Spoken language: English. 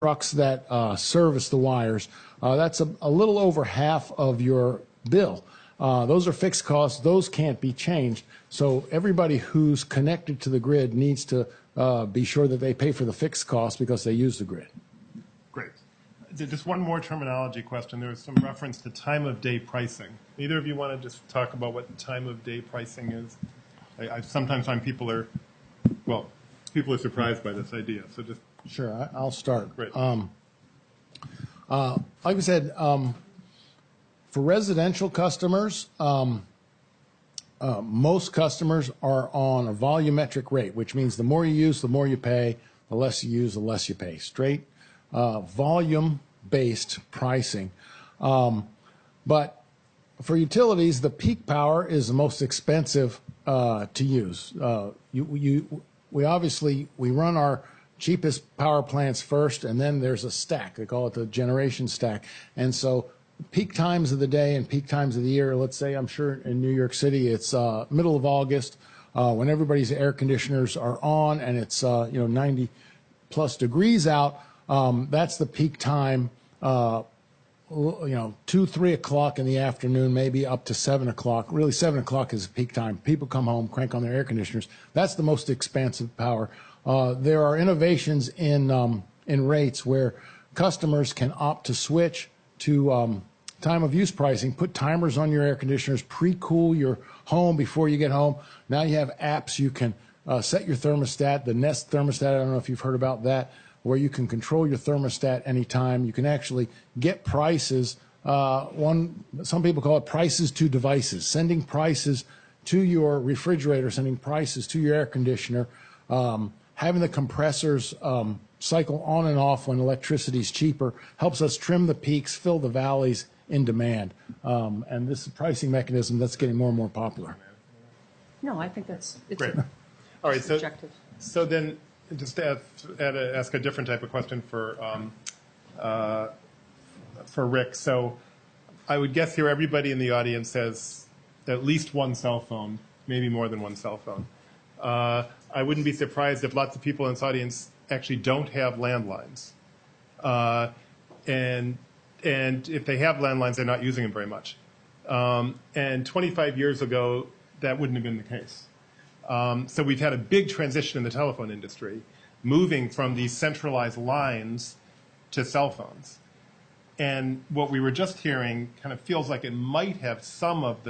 trucks that service the wires. That's a little over half of your bill. Those are fixed costs. Those can't be changed. So everybody who's connected to the grid needs to be sure that they pay for the fixed costs because they use the grid. Great. Just one more terminology question. There was some reference to time of day pricing. Either of you want to just talk about what time of day pricing is? I sometimes find people are surprised by this idea. So just Sure, I'll start. Great. Like I said, for residential customers, most customers are on a volumetric rate, which means the more you use, the more you pay. The less you use, the less you pay. Straight volume-based pricing. But for utilities, the peak power is the most expensive to use. We run our cheapest power plants first, and then there's a stack. They call it the generation stack. And so peak times of the day and peak times of the year, let's say, I'm sure in New York City, it's middle of August when everybody's air conditioners are on and it's 90 plus degrees out. That's the peak time, 2, 3 o'clock in the afternoon, maybe up to 7 o'clock. Really, 7 o'clock is peak time. People come home, crank on their air conditioners. That's the most expensive power. There are innovations in rates where customers can opt to switch to time of use pricing, put timers on your air conditioners, pre-cool your home before you get home. Now you have apps. You can set your thermostat, the Nest thermostat. I don't know if you've heard about that, where you can control your thermostat anytime. You can actually get prices. Some people call it prices to devices, sending prices to your refrigerator, sending prices to your air conditioner. Having the compressors cycle on and off when electricity is cheaper helps us trim the peaks, fill the valleys in demand. And this pricing mechanism that's getting more and more popular. No, I think it's great. All right, subjective. So then just to ask a different type of question for Rick. So I would guess here everybody in the audience has at least one cell phone, maybe more than one cell phone. I wouldn't be surprised if lots of people in this audience actually don't have landlines. And if they have landlines, they're not using them very much. And 25 years ago, that wouldn't have been the case. So we've had a big transition in the telephone industry, moving from these centralized lines to cell phones. And what we were just hearing kind of feels like it might have some of the